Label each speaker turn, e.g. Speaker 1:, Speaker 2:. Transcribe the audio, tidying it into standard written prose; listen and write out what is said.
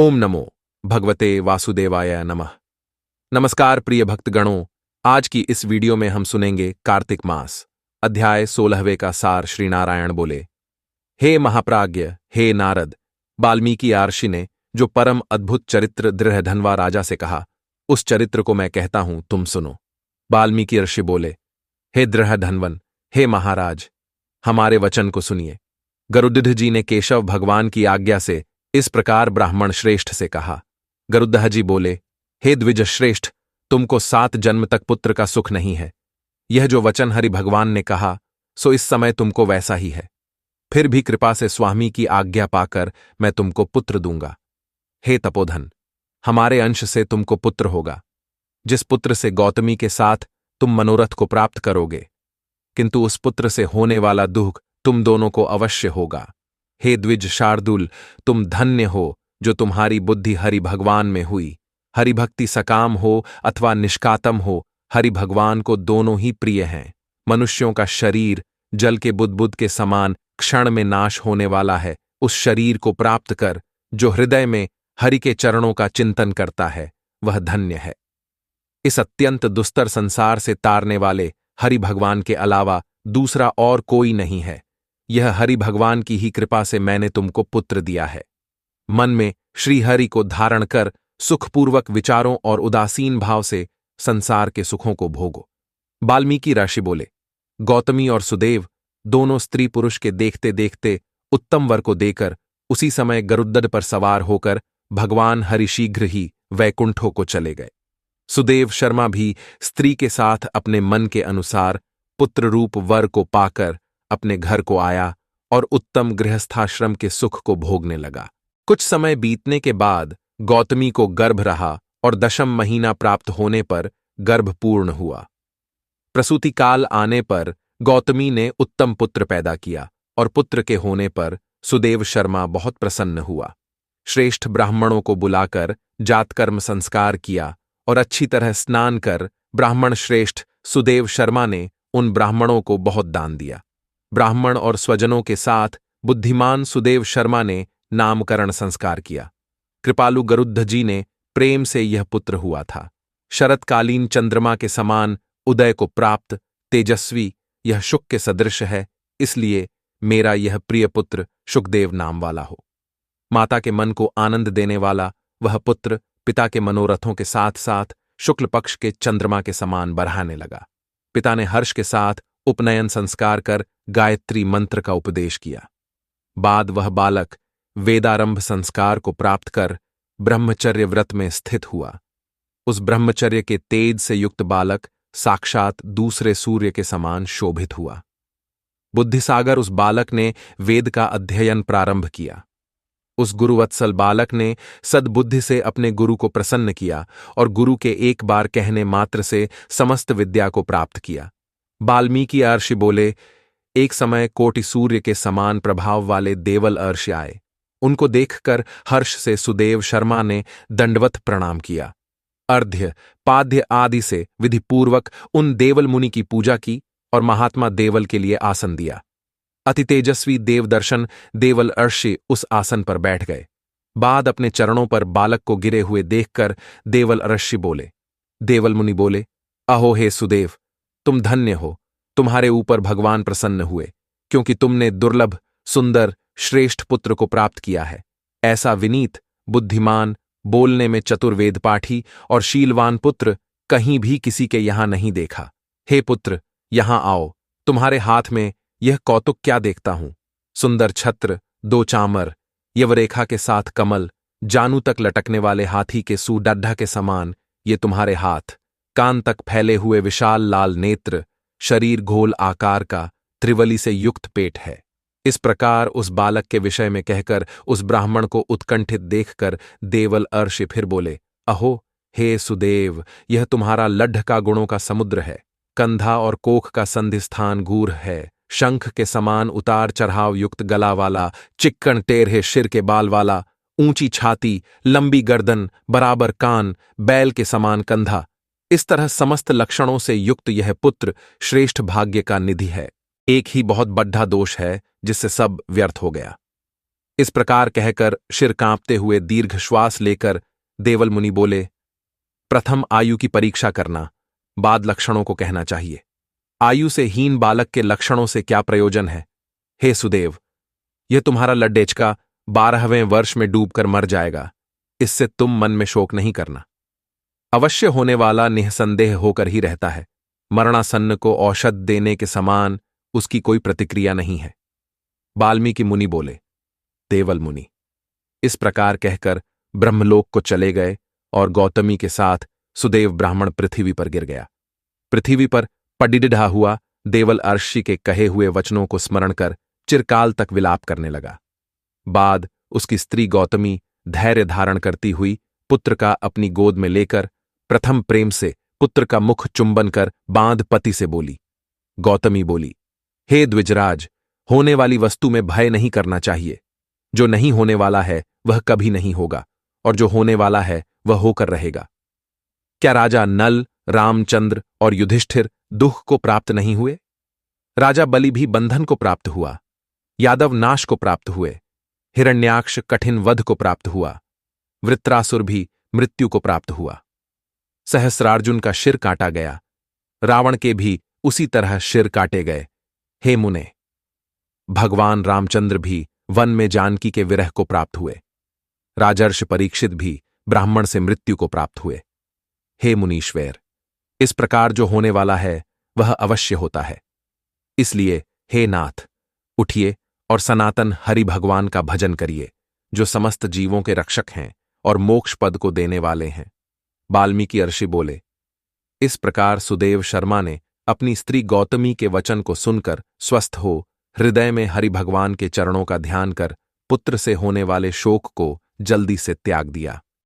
Speaker 1: ओम नमो भगवते वासुदेवाय नमः। नमस्कार प्रिय भक्तगणों, आज की इस वीडियो में हम सुनेंगे कार्तिक मास अध्याय 16वें का सार। श्री नारायण बोले, हे महाप्राज्ञ, हे नारद, वाल्मीकि महर्षि ने जो परम अद्भुत चरित्र दृढ़धनवा राजा से कहा, उस चरित्र को मैं कहता हूं, तुम सुनो। वाल्मीकि महर्षि बोले, हे दृढ़धनवन, हे महाराज, हमारे वचन को सुनिए। गरुड़ जी ने केशव भगवान की आज्ञा से इस प्रकार ब्राह्मण श्रेष्ठ से कहा। गरुड़ जी बोले, हे द्विज श्रेष्ठ, तुमको 7 जन्म तक पुत्र का सुख नहीं है। यह जो वचन हरि भगवान ने कहा, सो इस समय तुमको वैसा ही है। फिर भी कृपा से स्वामी की आज्ञा पाकर मैं तुमको पुत्र दूंगा। हे तपोधन, हमारे अंश से तुमको पुत्र होगा, जिस पुत्र से गौतमी के साथ तुम मनोरथ को प्राप्त करोगे, किंतु उस पुत्र से होने वाला दुख तुम दोनों को अवश्य होगा। हे द्विज शार्दुल, तुम धन्य हो जो तुम्हारी बुद्धि हरि भगवान में हुई। हरि भक्ति सकाम हो अथवा निष्कातम हो, हरि भगवान को दोनों ही प्रिय हैं। मनुष्यों का शरीर जल के बुदबुद के समान क्षण में नाश होने वाला है। उस शरीर को प्राप्त कर जो हृदय में हरि के चरणों का चिंतन करता है, वह धन्य है। इस अत्यंत दुस्तर संसार से तारने वाले हरि भगवान के अलावा दूसरा और कोई नहीं है। यह हरि भगवान की ही कृपा से मैंने तुमको पुत्र दिया है। मन में श्री हरि को धारण कर सुखपूर्वक विचारों और उदासीन भाव से संसार के सुखों को भोगो। वाल्मीकि महर्षि बोले, गौतमी और सुदेव दोनों स्त्री पुरुष के देखते देखते उत्तम वर को देकर उसी समय गरुड़ पर सवार होकर भगवान हरि शीघ्र ही वैकुंठों को चले गए। सुदेव शर्मा भी स्त्री के साथ अपने मन के अनुसार पुत्र रूप वर को पाकर अपने घर को आया और उत्तम गृहस्थाश्रम के सुख को भोगने लगा। कुछ समय बीतने के बाद गौतमी को गर्भ रहा और 10वां महीना प्राप्त होने पर गर्भ पूर्ण हुआ। प्रसूति काल आने पर गौतमी ने उत्तम पुत्र पैदा किया और पुत्र के होने पर सुदेव शर्मा बहुत प्रसन्न हुआ। श्रेष्ठ ब्राह्मणों को बुलाकर जातकर्म संस्कार किया और अच्छी तरह स्नान कर ब्राह्मण श्रेष्ठ सुदेव शर्मा ने उन ब्राह्मणों को बहुत दान दिया। ब्राह्मण और स्वजनों के साथ बुद्धिमान सुदेव शर्मा ने नामकरण संस्कार किया। कृपालु गरुड़ जी ने प्रेम से यह पुत्र हुआ था। शरतकालीन चंद्रमा के समान उदय को प्राप्त तेजस्वी यह शुक के सदृश है, इसलिए मेरा यह प्रिय पुत्र शुकदेव नाम वाला हो। माता के मन को आनंद देने वाला वह पुत्र पिता के मनोरथों के साथ साथ शुक्ल पक्ष के चंद्रमा के समान बढ़ाने लगा। पिता ने हर्ष के साथ उपनयन संस्कार कर गायत्री मंत्र का उपदेश किया। बाद वह बालक वेदारंभ संस्कार को प्राप्त कर ब्रह्मचर्य व्रत में स्थित हुआ। उस ब्रह्मचर्य के तेज से युक्त बालक साक्षात दूसरे सूर्य के समान शोभित हुआ। बुद्धिसागर उस बालक ने वेद का अध्ययन प्रारंभ किया। उस गुरुवत्सल बालक ने सद्बुद्धि से अपने गुरु को प्रसन्न किया और गुरु के एक बार कहने मात्र से समस्त विद्या को प्राप्त किया। वाल्मीकि महर्षि बोले, एक समय कोटि सूर्य के समान प्रभाव वाले देवल महर्षि आए। उनको देखकर हर्ष से सुदेव शर्मा ने दंडवत प्रणाम किया। अर्घ्य पाद्य आदि से विधिपूर्वक उन देवल मुनि की पूजा की और महात्मा देवल के लिए आसन दिया। अति तेजस्वी देवदर्शन देवल महर्षि उस आसन पर बैठ गए। बाद अपने चरणों पर बालक को गिरे हुए देखकर देवल महर्षि बोले, देवल मुनि बोले, अहो हे सुदेव, तुम धन्य हो। तुम्हारे ऊपर भगवान प्रसन्न हुए, क्योंकि तुमने दुर्लभ सुंदर श्रेष्ठ पुत्र को प्राप्त किया है। ऐसा विनीत बुद्धिमान बोलने में चतुर वेदपाठी और शीलवान पुत्र कहीं भी किसी के यहां नहीं देखा। हे पुत्र, यहां आओ। तुम्हारे हाथ में यह कौतुक क्या देखता हूं? सुंदर छत्र, 2 चामर, यवरेखा के साथ कमल, जानू तक लटकने वाले हाथी के सुडड्ढा के समान ये तुम्हारे हाथ, कान तक फैले हुए विशाल लाल नेत्र, शरीर घोल आकार का, त्रिवली से युक्त पेट है। इस प्रकार उस बालक के विषय में कहकर उस ब्राह्मण को उत्कंठित देखकर देवल महर्षि फिर बोले, अहो हे सुदेव, यह तुम्हारा लड्ढ का गुणों का समुद्र है। कंधा और कोख का संधिस्थान गूढ़ है। शंख के समान उतार चढ़ाव युक्त गला वाला, चिक्कण टेढ़े सिर के बाल वाला, ऊंची छाती, लंबी गर्दन, बराबर कान, बैल के समान कंधा, इस तरह समस्त लक्षणों से युक्त यह पुत्र श्रेष्ठ भाग्य का निधि है। एक ही बहुत बड्ढा दोष है जिससे सब व्यर्थ हो गया। इस प्रकार कहकर सिर कांपते हुए दीर्घ श्वास लेकर देवल मुनि बोले, प्रथम आयु की परीक्षा करना, बाद लक्षणों को कहना चाहिए। आयु से हीन बालक के लक्षणों से क्या प्रयोजन है? हे सुदेव, यह तुम्हारा लड्डेचका 12वें वर्ष में डूबकर मर जाएगा, इससे तुम मन में शोक नहीं करना। अवश्य होने वाला निःसंदेह होकर ही रहता है। मरणासन्न को औषध देने के समान उसकी कोई प्रतिक्रिया नहीं है। वाल्मीकि मुनि बोले, देवल मुनि इस प्रकार कहकर ब्रह्मलोक को चले गए और गौतमी के साथ सुदेव ब्राह्मण पृथ्वी पर गिर गया। पृथ्वी पर पडिढ़ा हुआ देवल अर्षि के कहे हुए वचनों को स्मरण कर चिरकाल तक विलाप करने लगा। बाद उसकी स्त्री गौतमी धैर्य धारण करती हुई पुत्र का अपनी गोद में लेकर प्रथम प्रेम से पुत्र का मुख चुंबन कर बांध पति से बोली। गौतमी बोली, हे द्विजराज, होने वाली वस्तु में भय नहीं करना चाहिए। जो नहीं होने वाला है वह कभी नहीं होगा, और जो होने वाला है वह होकर रहेगा। क्या राजा नल, रामचंद्र और युधिष्ठिर दुख को प्राप्त नहीं हुए? राजा बलि भी बंधन को प्राप्त हुआ, यादव नाश को प्राप्त हुए, हिरण्याक्ष कठिन वध को प्राप्त हुआ, वृत्रासुर भी मृत्यु को प्राप्त हुआ। सहस्रार्जुन का शिर काटा गया, रावण के भी उसी तरह शिर काटे गए। हे मुने, भगवान रामचंद्र भी वन में जानकी के विरह को प्राप्त हुए। राजर्षि परीक्षित भी ब्राह्मण से मृत्यु को प्राप्त हुए। हे मुनीश्वर, इस प्रकार जो होने वाला है वह अवश्य होता है। इसलिए हे नाथ, उठिए और सनातन हरि भगवान का भजन करिए, जो समस्त जीवों के रक्षक हैं और मोक्ष पद को देने वाले हैं। वाल्मीकि ऋषि बोले। इस प्रकार सुदेव शर्मा ने अपनी स्त्री गौतमी के वचन को सुनकर स्वस्थ हो हृदय में हरि भगवान के चरणों का ध्यान कर पुत्र से होने वाले शोक को जल्दी से त्याग दिया।